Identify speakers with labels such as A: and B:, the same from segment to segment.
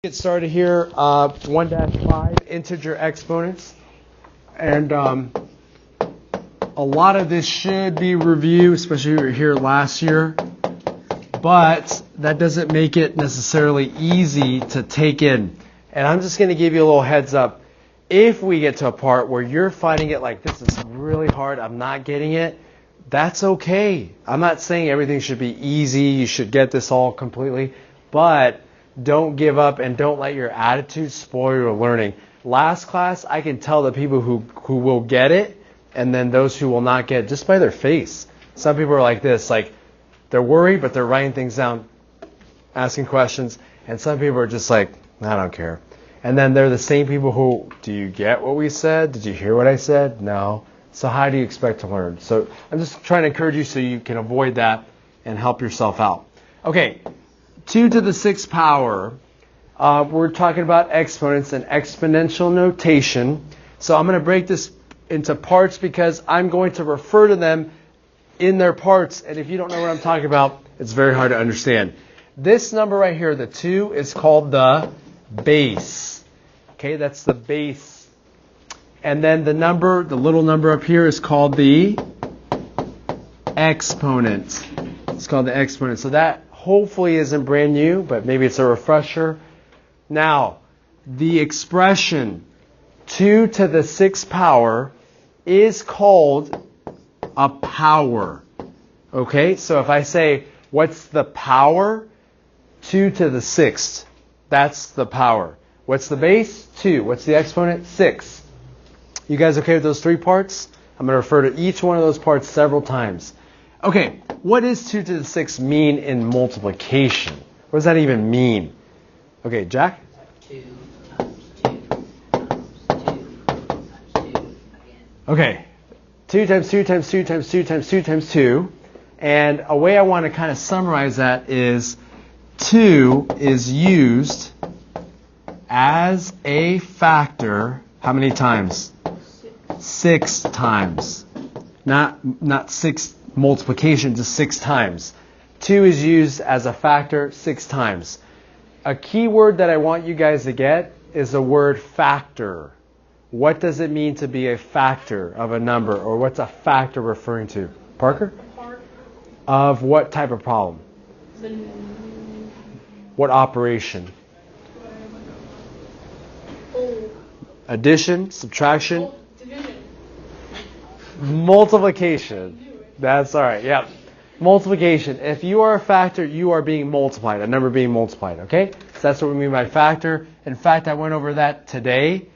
A: Get started here, 1-5 integer exponents, and a lot of this should be reviewed, especially if you were here last year, but that doesn't make it necessarily easy to take in. And I'm just going to give you a little heads up. If we get to a part where you're finding it like this is really hard, I'm not getting it, that's okay. I'm not saying everything should be easy, you should get this all completely, but don't give up and don't let your attitude spoil your learning. Last class, I can tell the people who will get it and then those who will not get it just by their face. Some people are like this, like they're worried, but they're writing things down, asking questions. And some people are just like, I don't care. And then they're the same people who, do you get what we said? Did you hear what I said? No. So how do you expect to learn? So I'm just trying to encourage you so you can avoid that and help yourself out. Okay. 2 to the 6th power, we're talking about exponents and exponential notation. So I'm going to break this into parts because I'm going to refer to them in their parts. And if you don't know what I'm talking about, it's very hard to understand. This number right here, the 2, is called the base. Okay, that's the base. And then the number, the little number up here is called the exponent. It's called the exponent. So that hopefully isn't brand new, but maybe it's a refresher. Now, the expression 2 to the 6th power is called a power. Okay, so if I say, what's the power? 2 to the 6th. That's the power. What's the base? 2. What's the exponent? 6. You guys okay with those 3 parts? I'm going to refer to each one of those parts several times. Okay, what does 2 to the 6th mean in multiplication? What does that even mean? Okay, Jack?
B: 2 times 2 times 2 times 2 again.
A: Okay, 2 times 2 times 2 times 2 times 2 times 2. And a way I want to kind of summarize that is 2 is used as a factor how many times? 6 times. Not 6 multiplication, just 6 times. 2 is used as a factor 6 times. A key word that I want you guys to get is the word factor. What does it mean to be a factor of a number, or what's a factor referring to? Parker?
C: Part
A: Of what type of problem?
C: the
A: What operation?
C: whole
A: Addition, subtraction,
C: whole division.
A: multiplication. That's all right. Yep. Multiplication. If you are a factor, you are being multiplied. A number being multiplied. Okay? So that's what we mean by factor. In fact, I went over that today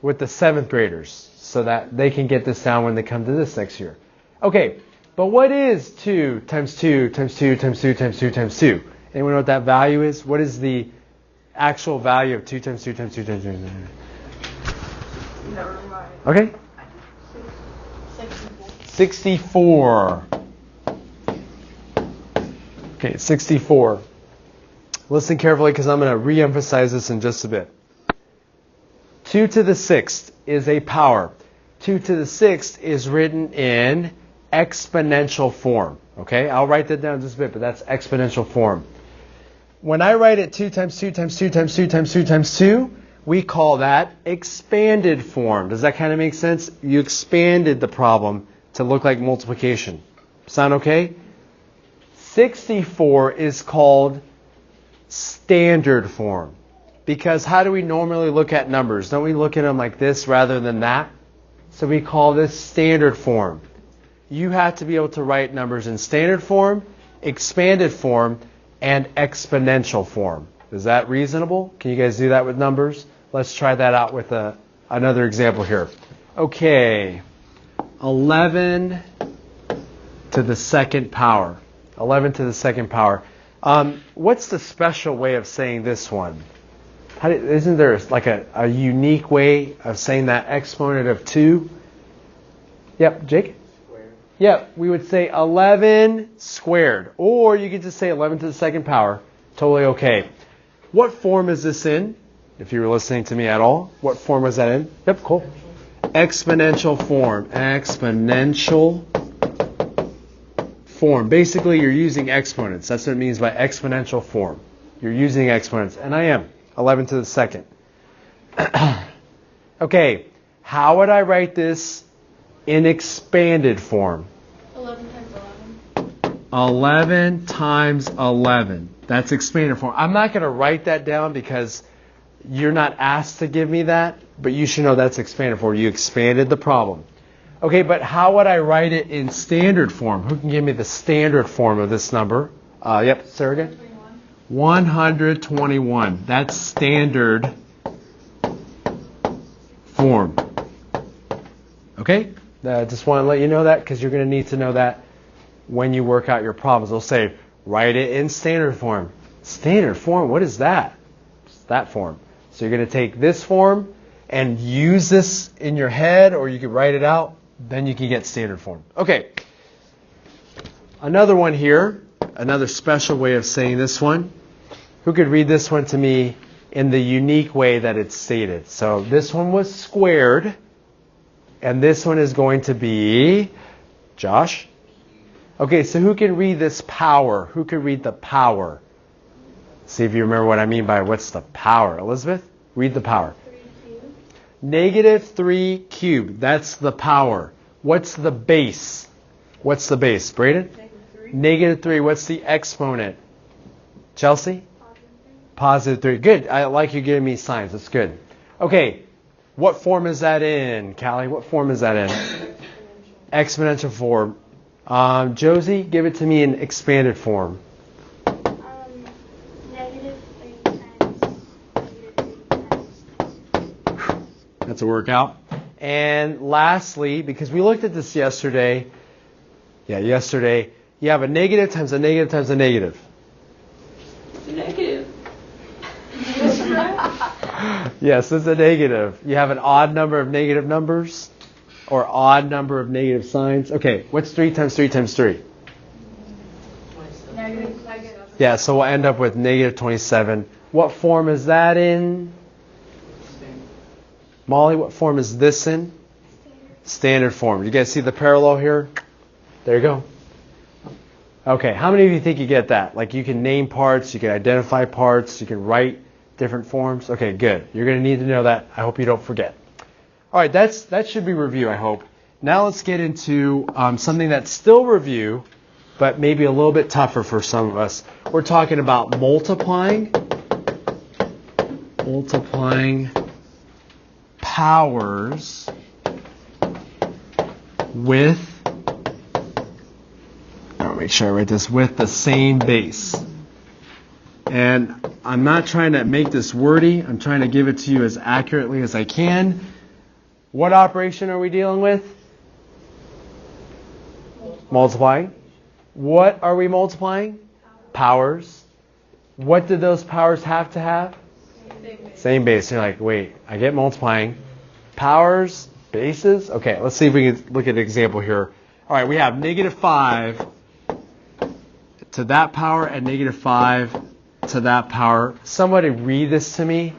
A: with the 7th graders so that they can get this down when they come to this next year. Okay. But what is 2 times 2 times 2 times 2 times 2 times 2? Anyone know what that value is? What is the actual value of 2 times 2 times 2 times 2 times 2?
C: Never mind.
A: Okay? 64. Okay, 64. Listen carefully because I'm going to re-emphasize this in just a bit. 2 to the 6th is a power. 2 to the 6th is written in exponential form. Okay, I'll write that down in just a bit, but that's exponential form. When I write it 2 times 2 times 2 times 2 times 2 times 2, we call that expanded form. Does that kind of make sense? You expanded the problem to look like multiplication. Sound okay? 64 is called standard form. Because how do we normally look at numbers? Don't we look at them like this rather than that? So we call this standard form. You have to be able to write numbers in standard form, expanded form, and exponential form. Is that reasonable? Can you guys do that with numbers? Let's try that out with another example here. Okay. 11 to the 2nd power. 11 to the 2nd power. What's the special way of saying this one? Isn't there like a unique way of saying that exponent of 2? Yep, Jake?
B: Squared.
A: Yep, we would say 11 squared. Or you could just say 11 to the 2nd power. Totally okay. What form is this in? If you were listening to me at all, what form was that in? Yep, cool. Exponential form. Exponential form. Basically, you're using exponents. That's what it means by exponential form. You're using exponents. And I am. 11 to the second. Okay, how would I write this in expanded form?
C: 11 times 11.
A: 11 times 11. That's expanded form. I'm not going to write that down because you're not asked to give me that, but you should know that's expanded form. You expanded the problem. Okay, but how would I write it in standard form? Who can give me the standard form of this number? Yep, Sarah. 121. That's standard form. Okay? I just want to let you know that because you're going to need to know that when you work out your problems. They'll say, write it in standard form. Standard form? What is that? It's that form. So you're going to take this form and use this in your head, or you can write it out. Then you can get standard form. Okay. Another one here. Another special way of saying this one. Who could read this one to me in the unique way that it's stated? So this one was squared. And this one is going to be Josh. Okay, so who can read this power? Who can read the power? See if you remember what I mean by what's the power. Elizabeth, read the power.
C: 3 cubed.
A: Negative 3 cubed. That's the power. What's the base? What's the base? Braden?
C: -3.
A: Negative 3. What's the exponent? Chelsea?
C: +3.
A: Positive 3. Good. I like you giving me signs. That's good. Okay. What form is that in, Callie? What form is that in? Exponential form. Josie, give it to me in expanded form.
C: -3 times -3 times.
A: That's a workout. And lastly, because we looked at this yesterday, you have a negative times a negative times a negative.
B: Negative.
A: Yes, it's a negative. You have an odd number of negative numbers or odd number of negative signs. Okay, what's 3 times 3 times 3?
C: Negative.
A: Yeah, so we'll end up with negative 27. What form is that in? Molly, what form is this in? Standard form. You guys see the parallel here? There you go. Okay, how many of you think you get that? Like you can name parts, you can identify parts, you can write different forms. Okay, good. You're going to need to know that. I hope you don't forget. All right, that should be review, I hope. Now let's get into something that's still review, but maybe a little bit tougher for some of us. We're talking about multiplying powers with, I'll make sure I write this, with the same base. And I'm not trying to make this wordy. I'm trying to give it to you as accurately as I can. What operation are we dealing with? Multiplying. What are we multiplying? Powers. What do those powers have to have? Same base. You're like, wait, I get multiplying. Powers, bases? Okay, let's see if we can look at an example here. All right, we have negative 5 to that power and negative 5 to that power. Somebody read this to me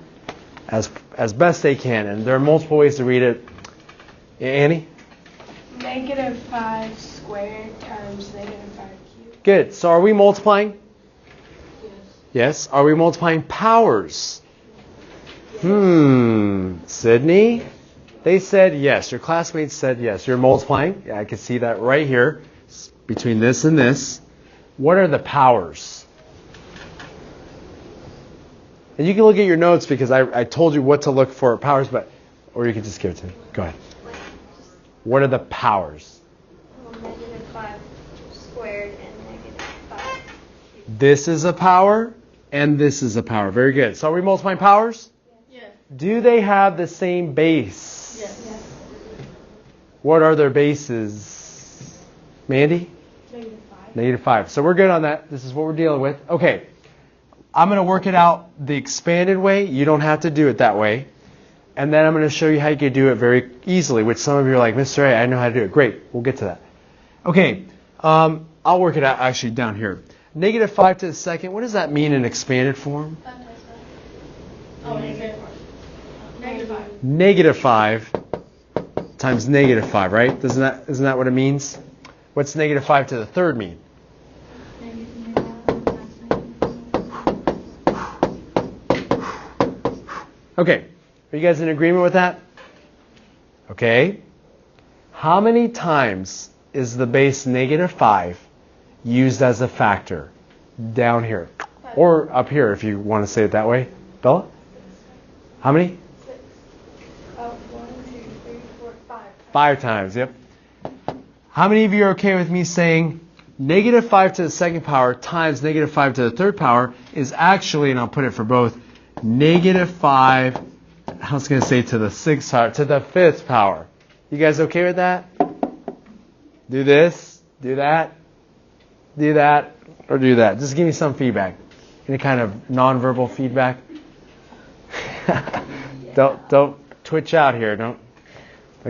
A: as best they can. And there are multiple ways to read it. Annie?
C: -5 squared times -5 cubed.
A: Good. So are we multiplying? Yes. Are we multiplying powers? Sydney? They said yes. Your classmates said yes. You're multiplying. Yeah, I can see that right here between this and this. What are the powers? And you can look at your notes because I told you what to look for powers, or you can just give it to me. Go ahead. What are the powers?
C: -5 squared and -5 cubed.
A: This is a power, and this is a power. Very good. So are we multiplying powers?
C: Yes.
A: Do they have the same base?
C: Yes.
A: What are their bases? Mandy?
C: -5.
A: -5. So we're good on that. This is what we're dealing with. Okay. I'm going to work it out the expanded way. You don't have to do it that way. And then I'm going to show you how you can do it very easily, which some of you are like, Mr. A, I know how to do it. Great. We'll get to that. Okay. I'll work it out actually down here. -5 to the second. What does that mean in expanded form?
C: -5.
A: -5 times -5, right? Isn't that what it means? What's -5 to the third mean? Okay, are you guys in agreement with that? Okay. How many times is the base -5 used as a factor? Down here. Or up here if you want to say it that way. Bella? How many?
C: 6. Oh, 1, 2, 3, 4, 5.
A: 5 times, yep. How many of you are okay with me saying -5 to the second power times -5 to the third power is actually, and I'll put it for both, -5, I was going to say to the sixth power, to the fifth power. You guys okay with that? Do this, do that, or do that. Just give me some feedback. Any kind of nonverbal feedback. Don't twitch out here. Don't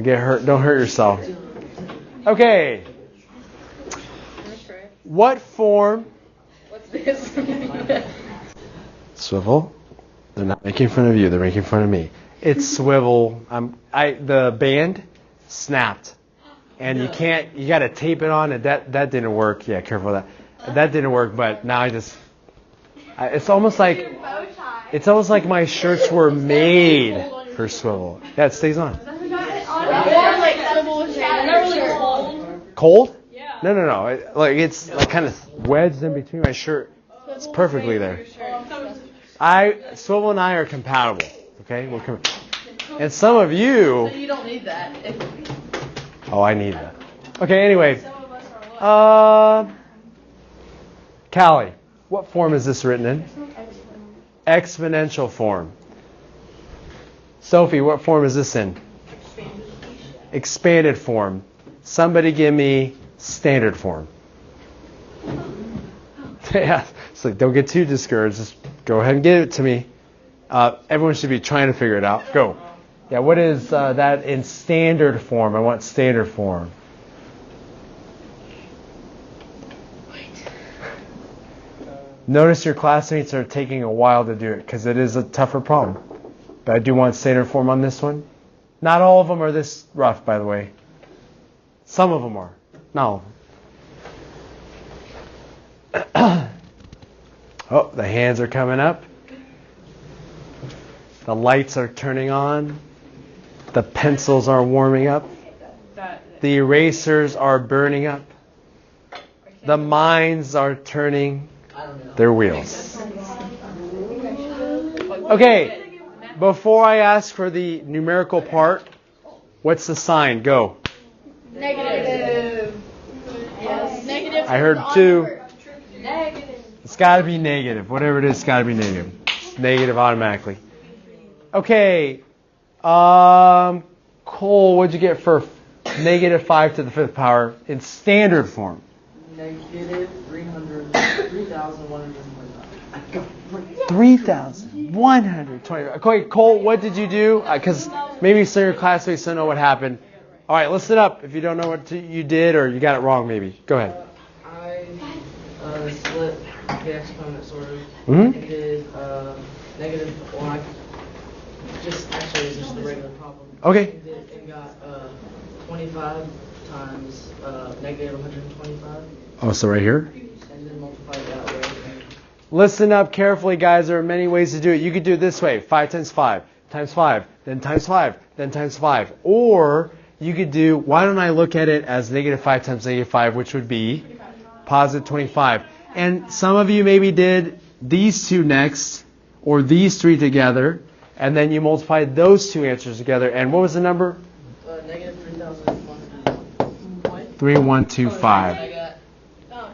A: get hurt. Don't hurt yourself. Okay. What form?
B: What's this?
A: Swivel. They're not making fun of you. They're making fun of me. It's swivel. The band snapped, and you can't. You got to tape it on, and that didn't work. Yeah, careful with that. That didn't work. But now it's almost like my shirts were made for swivel. Yeah, it stays on. Cold? Yeah. No. It's like kind of wedged in between my shirt. It's perfectly there. Swivel and I are compatible. Okay, and some of you.
B: So you don't need that.
A: Oh, I need that. Okay. Anyway, Callie, what form is this written in? Exponential form. Sophie, what form is this in? Expanded form. Somebody give me standard form. Yeah, so don't get too discouraged. Just go ahead and give it to me. Everyone should be trying to figure it out. Go. Yeah, what is that in standard form? I want standard form. Notice your classmates are taking a while to do it because it is a tougher problem. But I do want standard form on this one. Not all of them are this rough, by the way. Some of them are. Not all of them. Oh, the hands are coming up. The lights are turning on. The pencils are warming up. The erasers are burning up. The minds are turning their wheels. Okay, before I ask for the numerical part, what's the sign? Go.
C: Negative. Yes. Negative.
A: I heard 2.
C: Negative.
A: It's got to be negative. Whatever it is, it's got to be negative. It's negative automatically. Okay. Cole, what'd you get for -5 to the fifth power in standard form?
B: Negative 3,125.
A: 3,120. Okay, Cole, what did you do? Because maybe some of your classmates don't know what happened. All right, listen up if you don't know what you did or you got it wrong maybe. Go ahead.
B: I split the exponent sort of.
A: Mm-hmm.
B: And did negative, well, it's just the regular problem.
A: Okay.
B: And got 25 times negative 125.
A: Oh, so right here?
B: And then multiply it that way.
A: Listen up carefully, guys. There are many ways to do it. You could do it this way. 5 times 5, times 5, then times 5, then times 5. Or you could do, why don't I look at it as -5 times -5, which would be positive 25. And some of you maybe did these two next, or these three together, and then you multiplied those two answers together. And what was the number?
B: Negative 3,125.
A: 3125.
B: I got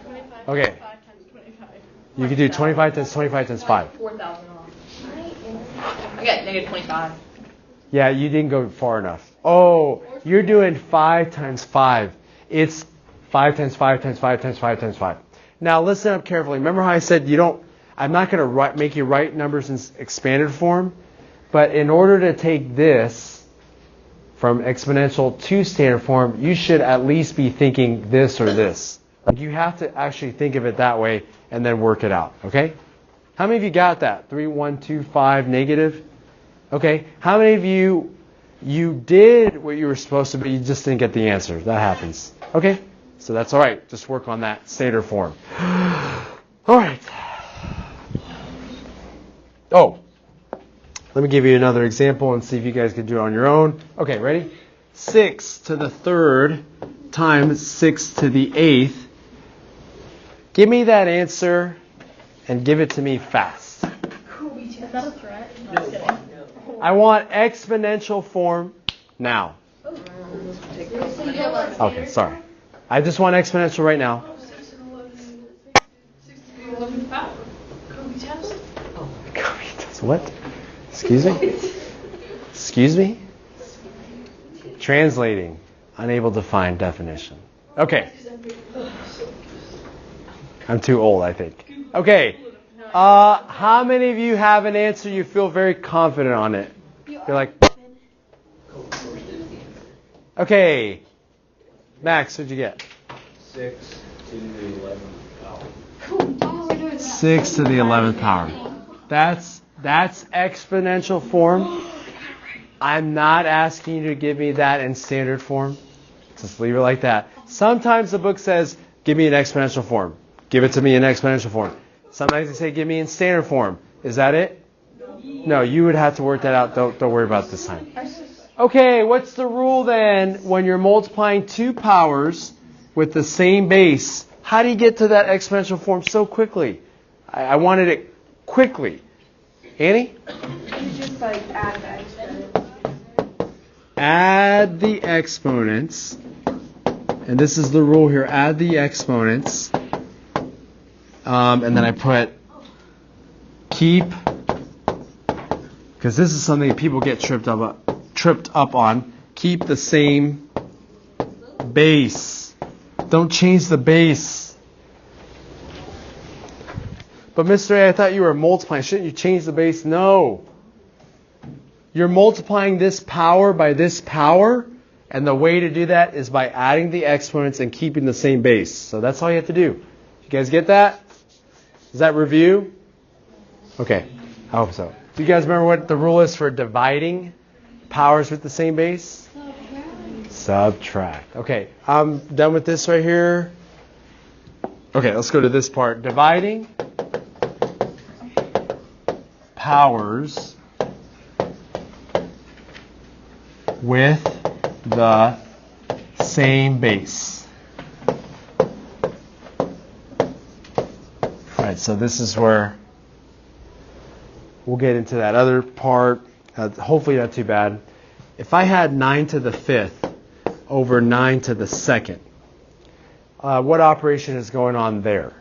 C: 25.
A: Okay.
C: 5 times 25.
A: You could do 25 times 25 times 5.
B: 4,000 off. I got negative 25.
A: Yeah, you didn't go far enough. Oh, you're doing 5 times 5. It's 5 times 5 times 5 times 5 times 5. Now listen up carefully. Remember how I said I'm not going to make you write numbers in expanded form, but in order to take this from exponential to standard form, you should at least be thinking this or this. Like you have to actually think of it that way and then work it out, okay? How many of you got that? 3125 negative? Okay. How many of you did what you were supposed to, but you just didn't get the answer? That happens. Okay? So that's all right. Just work on that standard form. All right. Oh, Let me give you another example and see if you guys can do it on your own. Okay, ready? 6 to the 3rd times 6 to the 8th. Give me that answer and give it to me fast.
C: Is that a threat? No, I'm just kidding.
A: I want exponential form now. Okay, sorry. I just want exponential right now.
C: 6 to the 11th power. Kobe test.
A: What? Excuse me? Excuse me? Translating. Unable to find definition. Okay. I'm too old, I think. Okay. How many of you have an answer you feel very confident on it? You're like, okay. Max, what'd you get?
D: 6 to the 11th power.
A: 6 to the 11th power. That's exponential form. I'm not asking you to give me that in standard form. Just leave it like that. Sometimes the book says, give me an exponential form. Give it to me in exponential form. Sometimes they say, give me in standard form. Is that it? No, you would have to work that out. Don't worry about it this time. Okay, what's the rule then when you're multiplying two powers with the same base? How do you get to that exponential form so quickly? I wanted it quickly. Annie?
C: You just add the exponents.
A: Add the exponents. And this is the rule here. Add the exponents. And then I put keep, because this is something people get tripped up on. Keep the same base. Don't change the base. But Mr. A, I thought you were multiplying. Shouldn't you change the base? No. You're multiplying this power by this power, and the way to do that is by adding the exponents and keeping the same base. So that's all you have to do. You guys get that? Does that review? Okay, I hope so. Do you guys remember what the rule is for dividing powers with the same base? Subtract. Okay, I'm done with this right here. Okay, let's go to this part. Dividing powers with the same base. All right, so this is where we'll get into that other part. Hopefully not too bad. If I had 9 to the 5th over 9 to the 2nd, what operation is going on there?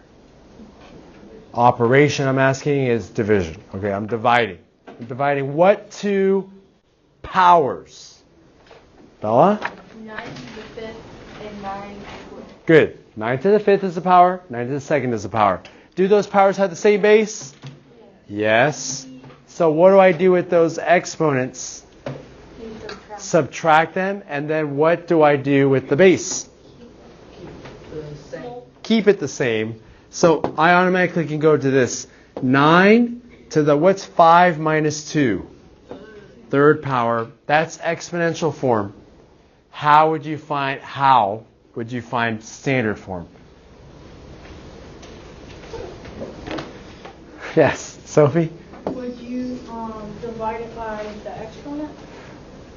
A: Operation I'm asking is division. Okay, I'm dividing. I'm dividing what two powers? Bella?
C: 9 to the 5th and 9 to the 4th.
A: Good. 9 to the 5th is a power. 9 to the 2nd is a power. Do those powers have the same base? Yes. So what do I do with those exponents? Subtract them. And then what do I do with the base? Keep it the same. So I automatically can go to this. 9 to the, what's 5 minus 2? Third power. That's exponential form. How would you find standard form? Yes, Sophie?
C: Would you divide it by the exponent?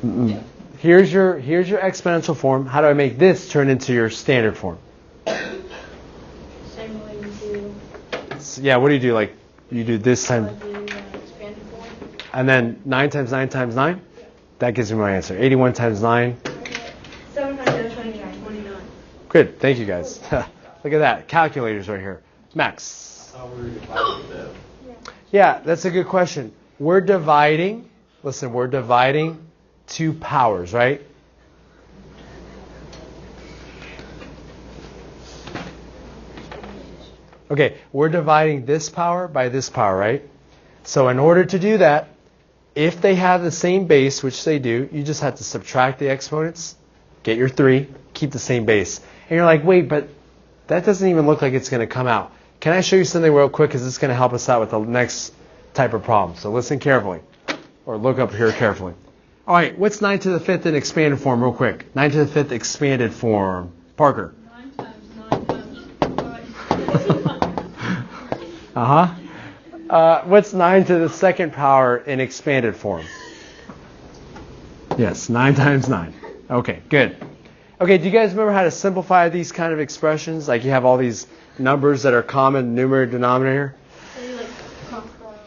A: Mm-mm. Here's your exponential form. How do I make this turn into your standard form?
C: Same way you do.
A: Yeah, what do you do? Like you do this time,
C: Expanded form.
A: and then 9 times 9 times 9? That gives me my answer. 81 times 9.
C: 729.
A: Good. Thank you, guys. Look at that. Calculators right here. Max.
D: How were you dividing them?
A: Yeah, that's a good question. We're dividing two powers, right? Okay, we're dividing this power by this power, right? So in order to do that, if they have the same base, which they do, you just have to subtract the exponents, get your 3, keep the same base. And you're like, wait, but that doesn't even look like it's going to come out. Can I show you something real quick? Because this is going to help us out with the next type of problem. So listen carefully, or look up here carefully. All right, what's 9 to the 5th in expanded form real quick? 9 to the 5th expanded form. Parker.
C: 9 times 9 times 5.
A: Uh-huh. What's 9 to the second power in expanded form? Yes, 9 times 9. Okay, good. Okay, do you guys remember how to simplify these kind of expressions? Like you have all these numbers that are common, numerator, denominator.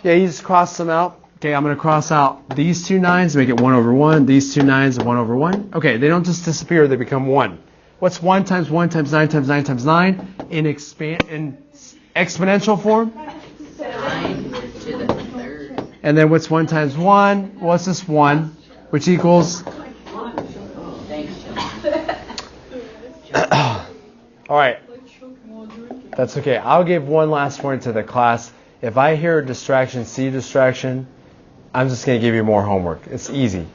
A: Yeah, you just cross them out. Okay, I'm going to cross out these two 9s, make it 1 over 1. These two 9s, 1 over 1. Okay, they don't just disappear, they become 1. What's 1 times 1 times 9 times 9 times 9 in exponential form?
B: 9 to the third.
A: And then what's 1 times 1? What's this 1? Which equals?
B: Thanks,
A: All right. That's okay. I'll give one last point to the class. If I hear a distraction, see distraction, I'm just going to give you more homework. It's easy.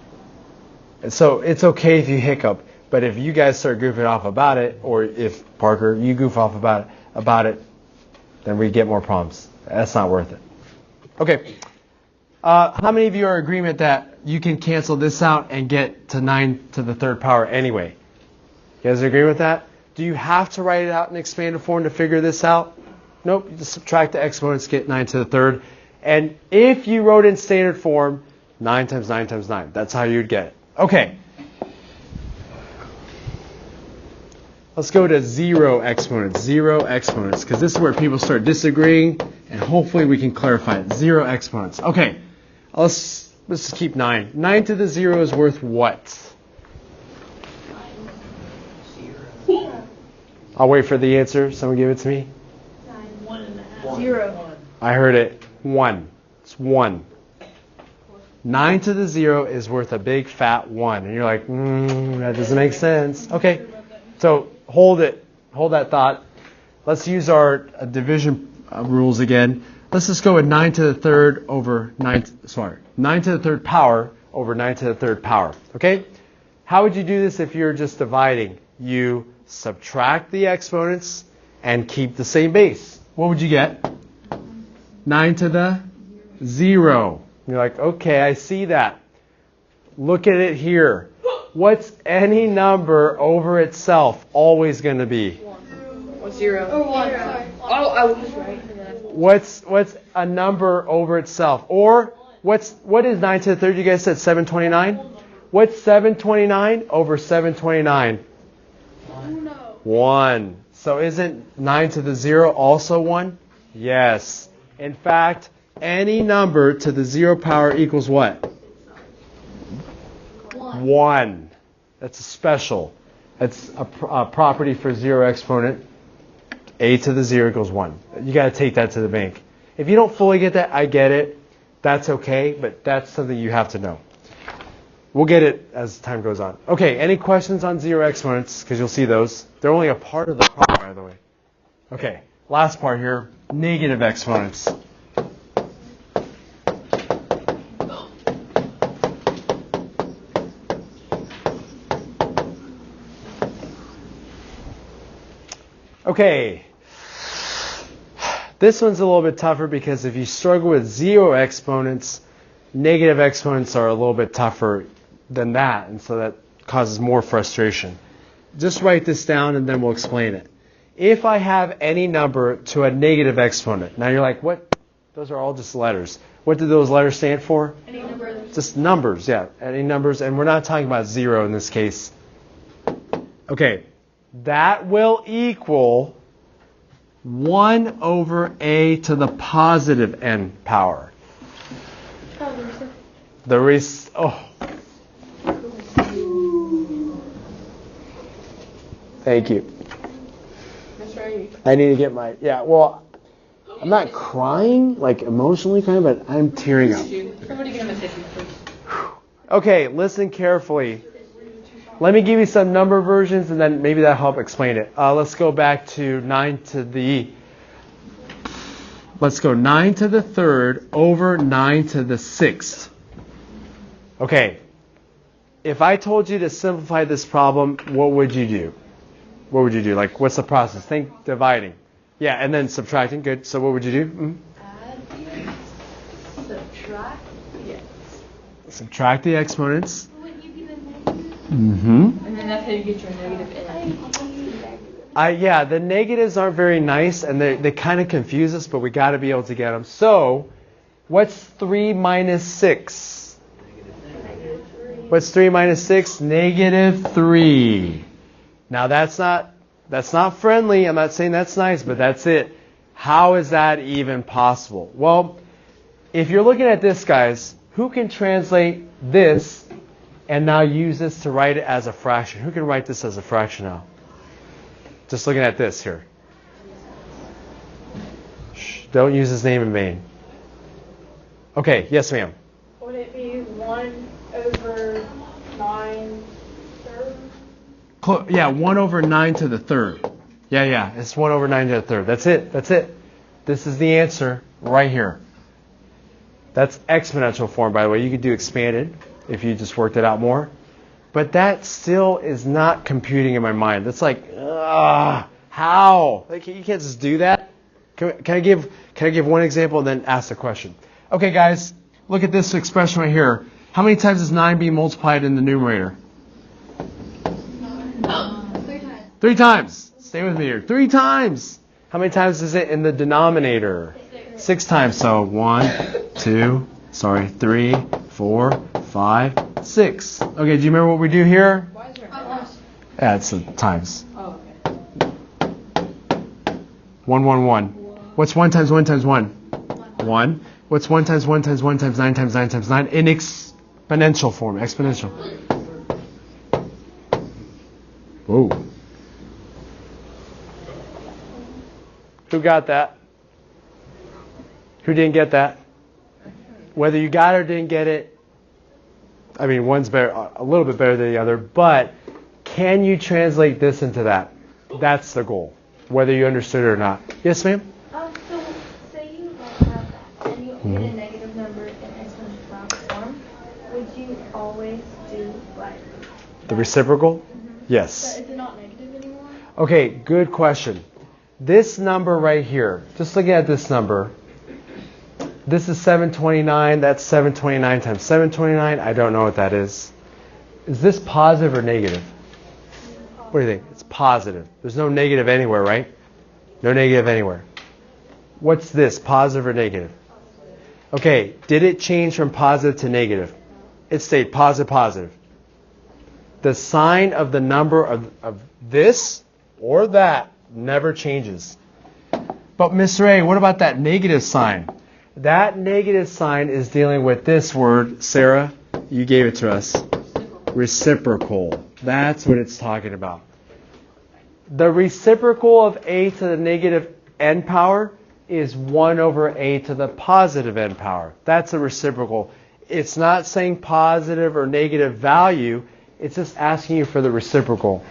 A: So it's okay if you hiccup, but if you guys start goofing off about it, or if Parker, you goof off about it, then we get more problems. That's not worth it. Okay. How many of you are in agreement that you can cancel this out and get to 9 to the third power anyway? You guys agree with that? Do you have to write it out in expanded form to figure this out? Nope. You just subtract the exponents, get 9 to the third. And if you wrote in standard form, 9 times 9 times 9. That's how you'd get it. Okay. Let's go to 0 exponents. 0 exponents. Because this is where people start disagreeing. And hopefully we can clarify it. 0 exponents. Okay. Let's just keep 9. 9 to the 0 is worth what? I'll wait for the answer. Someone give it to me.
C: 0.
A: I heard it. 1. It's 1. 9 to the 0 is worth a big fat 1. And you're like, that doesn't make sense. Okay. So hold it. Hold that thought. Let's use our division rules again. Let's just go with 9 to the third over 9 to the third power over 9 to the third power. Okay? How would you do this if you're just dividing? You subtract the exponents and keep the same base. What would you get? 9 to the 0. You're like, okay, I see that. Look at it here. What's any number over itself always going to be?
B: 1. 0.
C: Or 1. Sorry.
B: Oh, I was right.
A: What's a number over itself? Or what is 9 to the third? You guys said 729? What's 729 over 729? 1. So isn't 9 to the 0 also 1? Yes. In fact, any number to the 0 power equals what? 1. That's a special. That's a property for 0 exponent. A to the 0 equals 1. You got to take that to the bank. If you don't fully get that, I get it. That's okay, but that's something you have to know. We'll get it as time goes on. Okay, any questions on 0 exponents? Because you'll see those. They're only a part of the problem, by the way. Okay, last part here, negative exponents. Okay, this one's a little bit tougher because if you struggle with 0 exponents, negative exponents are a little bit tougher than that, and so that causes more frustration. Just write this down and then we'll explain it. If I have any number to a negative exponent, now you're like, what? Those are all just letters. What do those letters stand for?
C: Any number.
A: Just numbers, yeah. Any numbers, and we're not talking about 0 in this case. Okay, that will equal 1 over a to the positive n power. Thank you.
B: That's right.
A: I need to get my, well, I'm not crying, like emotionally crying, but I'm tearing up.
B: Somebody get him a tissue, please.
A: Okay, listen carefully. Let me give you some number versions and then maybe that'll help explain it. Let's go back to 9 to the 3rd over 9 to the 6th. Okay, if I told you to simplify this problem, what would you do? What would you do? Like, what's the process? Think dividing. Yeah, and then subtracting. Good. So what would you do?
C: Add. Subtract. Yes.
A: Subtract the exponents.
C: Wouldn't you be the negative?
A: Mm-hmm.
B: And then that's how you get your negative n.
A: Yeah, the negatives aren't very nice, and they kind of confuse us, but we got to be able to get them. So What's 3 minus 6? What's 3 minus 6? Negative 3. Now that's not friendly. I'm not saying that's nice, but that's it. How is that even possible? Well, if you're looking at this, guys, who can translate this and now use this to write it as a fraction? Who can write this as a fraction now? Just looking at this here. Shh, don't use his name in vain. Okay, yes, ma'am.
C: Would it be 1 over 9 thirds?
A: Yeah, 1 over 9 to the third. Yeah, it's 1 over 9 to the third. That's it. This is the answer right here. That's exponential form, by the way. You could do expanded if you just worked it out more. But that still is not computing in my mind. That's like, how? Like, you can't just do that. Can I give one example and then ask a question? Okay, guys, look at this expression right here. How many times is 9 being multiplied in the numerator? 3 times. Stay with me here. 3 times. How many times is it in the denominator? 6 times. So 3, 4, 5, 6. Okay, do you remember what we do here?
C: Why is there a plus?
A: Yeah, it's the times.
B: Oh, okay.
A: 1, 1, 1. What's 1 times 1 times 1? 1. What's 1 times 1 times 1 times 9 times 9 times 9? In exponential form. Exponential. Whoa. Who got that? Who didn't get that? Whether you got it or didn't get it, I mean, one's better, a little bit better than the other, but can you translate this into that? That's the goal, whether you understood it or not. Yes, ma'am?
E: So, say you don't have that, and you get a negative number in exponential form, would you always do like
A: The reciprocal?
E: Mm-hmm.
A: Yes.
E: So is it not negative anymore?
A: Okay, good question. This number right here, just looking at this number, this is 729, that's 729 times 729. I don't know what that is. Is this positive or negative? What do you think? It's positive. There's no negative anywhere, right? No negative anywhere. What's this, positive or negative? Okay, did it change from positive to negative? It stayed positive. The sign of the number of this or that never changes. But Mr. A, what about that negative sign? That negative sign is dealing with this word, Sarah, you gave it to us. Reciprocal. That's what it's talking about. The reciprocal of a to the negative n power is 1 over a to the positive n power. That's a reciprocal. It's not saying positive or negative value. It's just asking you for the reciprocal.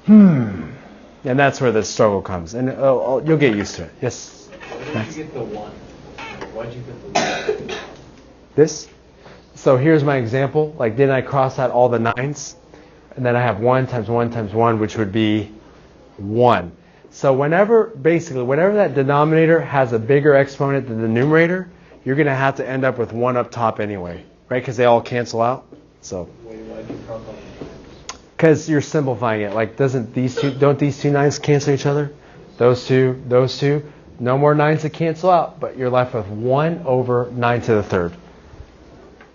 A: And that's where the struggle comes. And you'll get used to it. Yes?
D: Where did you get the 1? Why'd you get the 1?
A: This? So here's my example. Like, didn't I cross out all the 9s? And then I have 1 times 1 times 1, which would be 1. So whenever that denominator has a bigger exponent than the numerator, you're going to have to end up with 1 up top anyway, right? Because they all cancel out. So.
D: Wait, why'd you cross out the 9s?
A: Because you're simplifying it. Like, don't these two 9s cancel each other? Those two. No more 9s to cancel out, but you're left with 1 over 9 to the third.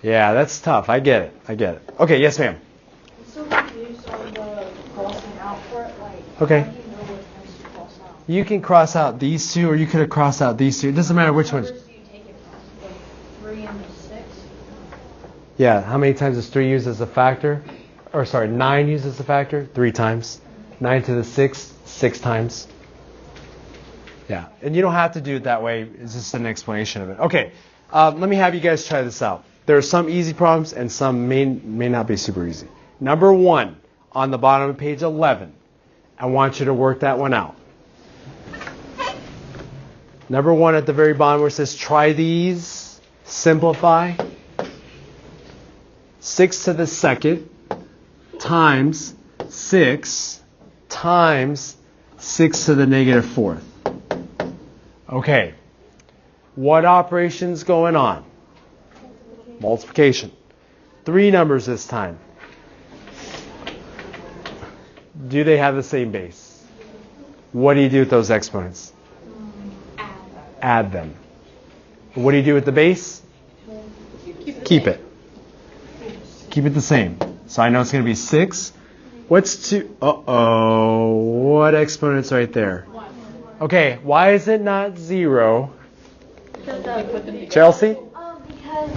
A: Yeah, that's tough. I get it. Okay, yes, ma'am.
C: I'm so confused on the crossing out for it. Like,
A: Okay.
C: how do you know what ones to cross out?
A: You can cross out these two, or you could have crossed out these two. It doesn't matter which
C: What
A: ones.
C: numbers do you take it from? The 3 and the 6?
A: Yeah, how many times is 3 used as a factor? Or sorry, 9 used as a factor? 3 times. 9 to the 6, 6 times. Yeah, and you don't have to do it that way. It's just an explanation of it. Okay, let me have you guys try this out. There are some easy problems and some may not be super easy. Number 1, on the bottom of page 11. I want you to work that one out. Number 1 at the very bottom where it says try these, simplify. 6 to the second times 6 times 6 to the negative fourth. Okay, what operation's going on? Multiplication. 3 numbers this time. Do they have the same base? What do you do with those exponents? Add them. What do you do with the base? Keep it. Keep it the same. So I know it's going to be 6. What's 2? Uh-oh. What exponent's right there? Okay, why is it not 0? Chelsea?
E: Because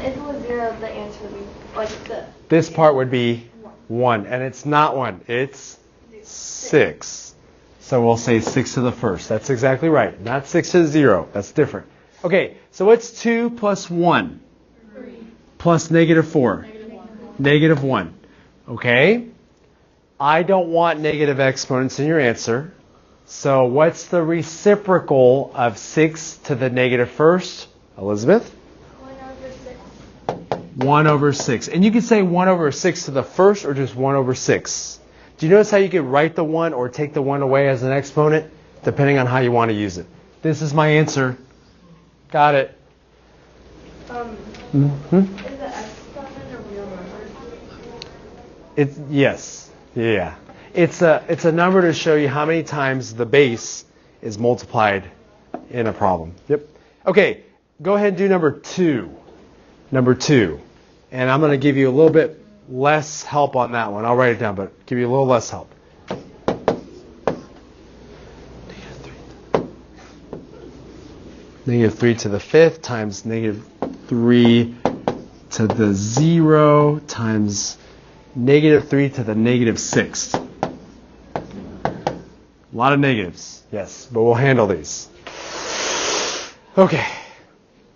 E: if it was 0, the answer would be like the.
A: This part would be 1, and it's not 1. It's 6. So we'll say 6 to the first. That's exactly right. Not 6 to the 0. That's different. Okay, so what's 2 plus 1?
C: 3.
A: Plus negative 4? Negative 1. Okay. I don't want negative exponents in your answer. So what's the reciprocal of 6 to the negative first? Elizabeth?
E: 1/6.
A: 1 over 6. And you can say 1 over 6 to the first or just 1 over 6. Do you notice how you could write the 1 or take the 1 away as an exponent? Depending on how you want to use it. This is my answer. Got it.
E: Is the exponent a real number?
A: It's yes. Yeah. It's a number to show you how many times the base is multiplied in a problem. Yep. Okay, go ahead and do number 2. Number 2. And I'm going to give you a little bit less help on that one. I'll write it down, but give you a little less help. Negative 3 to the 5th times negative 3 to the 0 times negative 3 to the negative 6th. A lot of negatives, yes, but we'll handle these. Okay.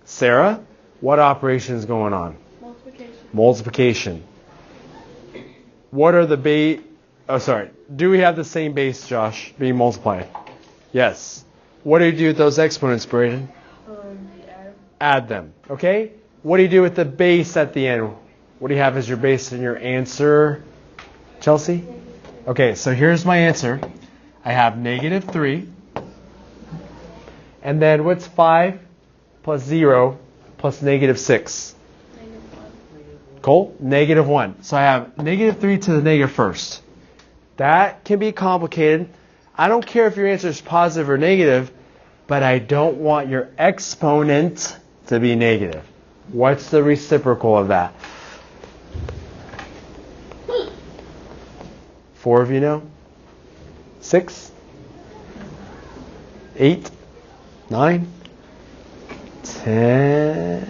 A: Sarah, what operation is going on?
C: Multiplication.
A: Multiplication. What are the base? Oh, sorry. Do we have the same base, Josh, being multiplied? Yes. What do you do with those exponents, Braden? Add them. Okay? What do you do with the base at the end? What do you have as your base in your answer, Chelsea? Okay, so here's my answer. I have negative 3. And then what's 5 plus 0 plus negative 6? Cole? Negative 1. So I have negative 3 to the negative first. That can be complicated. I don't care if your answer is positive or negative, but I don't want your exponent to be negative. What's the reciprocal of that? 4 of you know? 6? 8? 9? 10?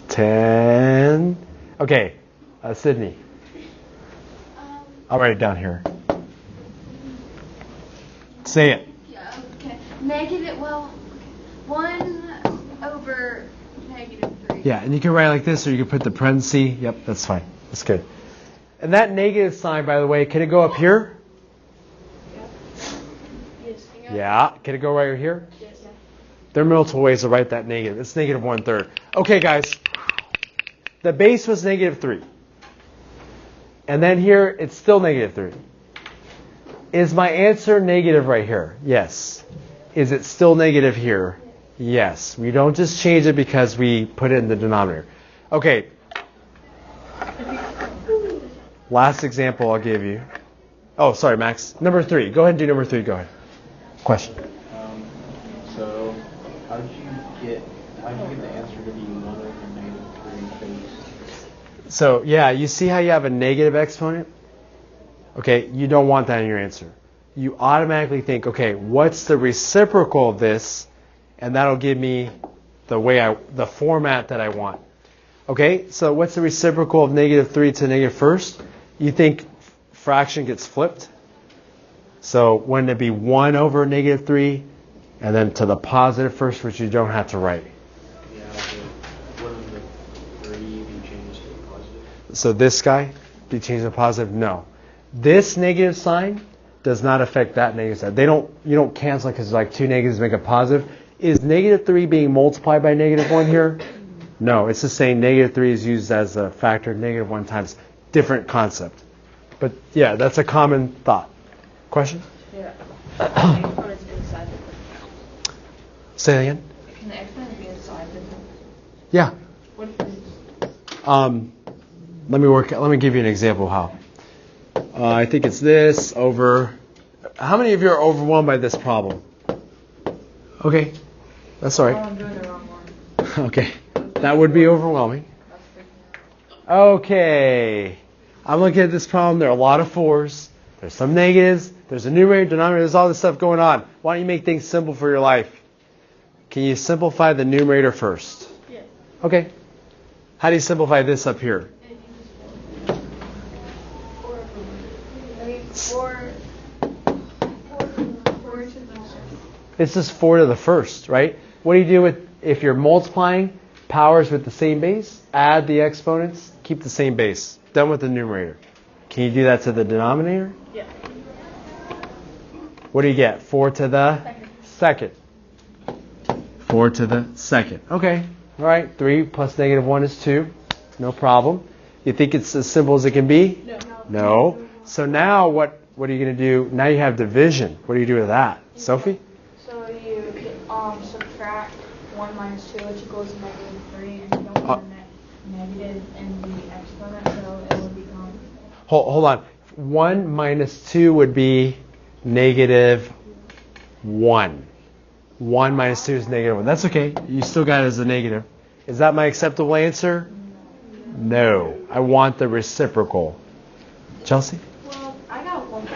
A: 10? Okay, Sydney. I'll write it down here. Say it.
C: Yeah, okay. Negative, well, 1 over negative 3.
A: Yeah, and you can write it like this, or you can put the parenthesis. Yep, that's fine. That's good. And that negative sign, by the way, can it go up here?
C: Yes.
A: Yeah. Can it go right here?
C: Yes.
A: There are multiple ways to write that negative. It's negative 1/3. Okay, guys. The base was negative 3. And then here, it's still negative 3. Is my answer negative right here? Yes. Is it still negative here? Yes. We don't just change it because we put it in the denominator. Okay. Last example I'll give you. Oh, sorry, Max. Number 3. Go ahead and do number 3. Go ahead. Question.
D: So how did you get the answer to be 1 over negative 3 base?
A: So, yeah, you see how you have a negative exponent? Okay, you don't want that in your answer. You automatically think, okay, what's the reciprocal of this? And that'll give me the format that I want. Okay, so what's the reciprocal of negative 3 to negative first? You think fraction gets flipped? So wouldn't it be 1 over negative 3 and then to the positive first, which you don't have to write?
D: Yeah, but wouldn't the 3 be changed to a positive?
A: So this guy be changed to positive? No. This negative sign does not affect that negative sign. You don't cancel it because like 2 negatives make a positive. Is negative 3 being multiplied by negative 1 here? No, it's just saying negative 3 is used as a factor of negative 1 times. Different concept. But yeah, that's a common thought. Question?
B: Yeah. Exponents inside the
A: Say that again?
B: Can the exponents be inside the
A: Yeah.
B: What?
A: Let me give you an example of how. I think it's this over. How many of you are overwhelmed by this problem? Okay, that's all
B: Oh,
A: right.
B: I'm doing the wrong one.
A: Okay, that would be overwhelming.
B: That's freaking out.
A: Okay, I'm looking at this problem. There are a lot of 4s. There's some negatives. There's a numerator, denominator. There's all this stuff going on. Why don't you make things simple for your life? Can you simplify the numerator first?
C: Yes.
A: Okay. How do you simplify this up here? It's just 4 to the first, right? What do you do with if you're multiplying powers with the same base? Add the exponents, keep the same base. Done with the numerator. Can you do that to the denominator?
C: Yeah.
A: What do you get? 4 to the second. 4 to the second. Okay. All right. 3 plus negative 1 is 2. No problem. You think it's as simple as it can be?
C: No.
A: No. So now what are you going to do? Now you have division. What do you do with that? Sophie?
E: So you subtract 1 minus 2, which equals negative 3, and you don't put a negative in the exponent, so it will become...
A: Hold on. 1 minus 2 would be negative 1. 1 minus 2 is negative 1. That's okay. You still got it as a negative. Is that my acceptable answer? No. I want the reciprocal. Chelsea?
E: Well, I got 1/4.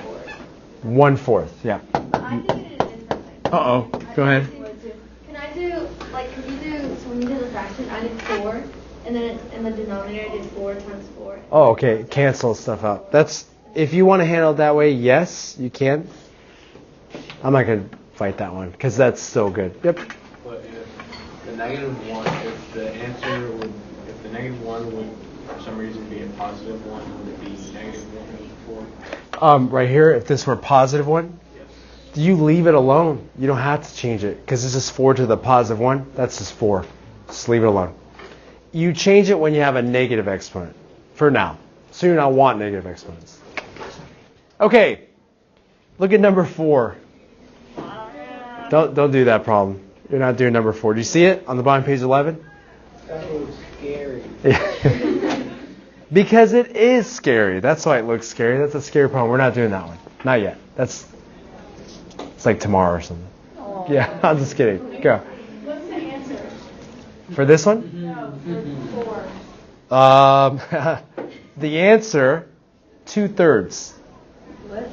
A: 1/4. Yeah.
E: But I think it is differently.
A: Uh-oh. Go ahead.
E: Can you do, so when you do the fraction, I did 4, and then in the denominator I did 4 times 4.
A: Oh, okay. Cancel stuff out. That's, if you want to handle it that way, yes, you can. I'm not going to fight that one because that's still good. Yep.
D: But if the negative 1, if the answer would, if the negative 1 would for some reason be a positive 1, would it be negative 1 over 4?
A: Right here, if this were a positive 1,
D: Yes.
A: you leave it alone. You don't have to change it because it's just 4 to the positive 1. That's just 4. Just leave it alone. You change it when you have a negative exponent for now. So you don't want negative exponents. Okay. Look at number 4. Don't do that problem. You're not doing number 4. Do you see it on the bottom of page 11?
D: That looks scary.
A: Because it is scary. That's why it looks scary. That's a scary problem. We're not doing that one. Not yet. It's like tomorrow or something.
E: Oh.
A: Yeah, I'm just kidding. Go.
E: What's the answer?
A: For this one?
E: No, for 4.
A: The answer, 2/3.
B: What?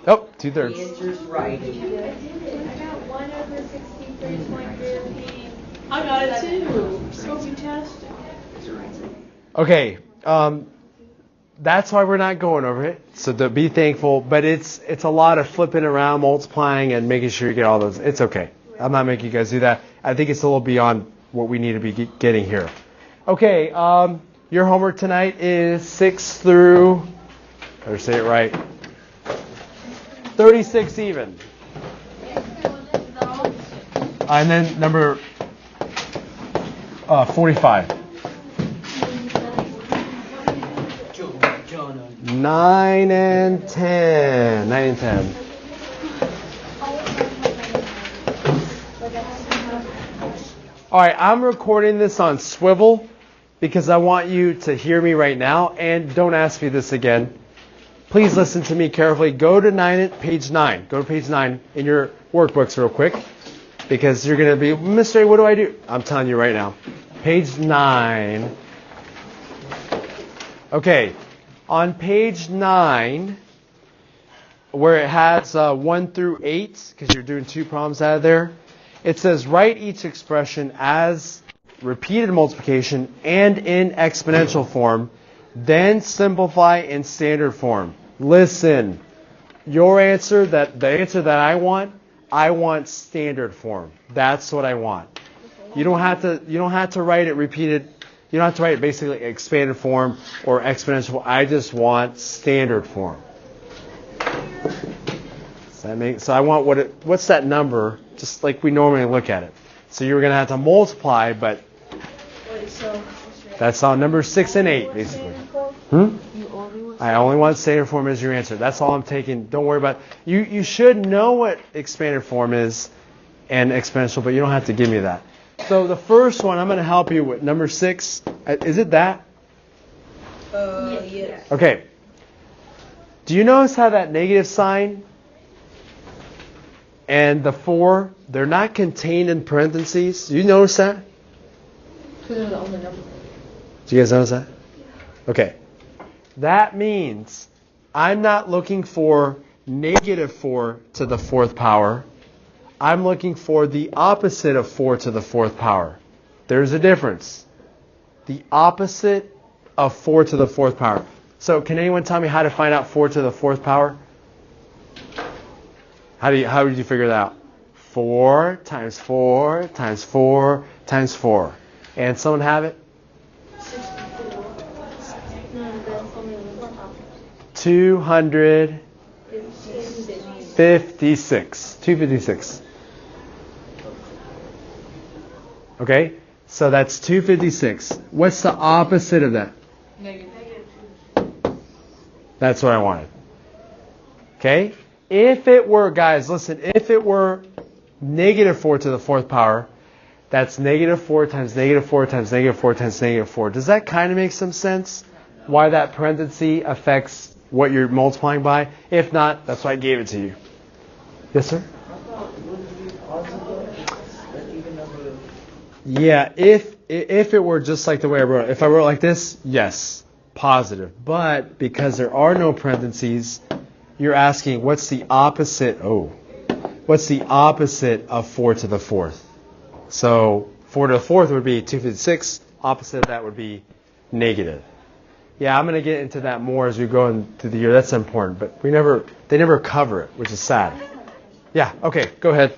A: Oh,
B: The
A: 2/3.
B: answer's right.
E: I got 1 over 63.3.
C: I got it too. So fantastic.
A: Okay, that's why we're not going over it. So be thankful. But it's a lot of flipping around, multiplying, and making sure you get all those. It's okay. I'm not making you guys do that. I think it's a little beyond what we need to be getting here. Okay, your homework tonight is 6 through, better say it right, 36 even. And then number 45. 9 and 10. 9 and 10. All right, I'm recording this on swivel because I want you to hear me right now, and don't ask me this again. Please listen to me carefully. Go to page 9. Go to page 9 in your workbooks real quick because you're going to be, Mr. A, what do I do? I'm telling you right now. Page 9. Okay, on page 9, where it has 1 through 8, because you're doing 2 problems out of there, it says write each expression as repeated multiplication and in exponential form, then simplify in standard form. Listen, the answer that I want standard form. That's what I want. You don't have to write it repeated. You don't have to write it basically expanded form or exponential. I just want standard form. Does that make, so I want what's that number? Just like we normally look at it. So you're going to have to multiply, but that's on number 6 and 8 basically. I only want standard form as your answer. That's all I'm taking. Don't worry about it. You should know what expanded form is and exponential, but you don't have to give me that. So the first one, I'm going to help you with number 6. Is it that?
B: Yes.
A: Okay. Do you notice how that negative sign and the 4, they're not contained in parentheses. Do you notice that?
B: Because they're the only number.
A: Do you guys notice that? Okay. That means I'm not looking for negative 4 to the 4th power. I'm looking for the opposite of 4 to the 4th power. There's a difference. The opposite of 4 to the 4th power. So can anyone tell me how to find out 4 to the 4th power? How did you figure that out? 4 times 4 times 4 times 4. And someone have it? 256. 256. Okay? So that's 256. What's the opposite of that?
B: Negative.
A: That's what I wanted. Okay? If it were, guys, listen, if it were negative 4 to the 4th power, that's negative 4 times negative 4 times negative 4 times negative 4. Does that kind of make some sense? Why that parenthesis affects what you're multiplying by? If not, that's why I gave it to you. Yes, sir? Yeah, if it were just like the way I wrote it. If I wrote it like this, yes, positive. But because there are no parentheses, you're asking what's the opposite? What's the opposite of 4 to the 4th? So 4 to the 4th would be 256. Opposite of that would be negative. Yeah, I'm going to get into that more as we go into the year. That's important, but they never cover it, which is sad. Yeah, okay, go ahead.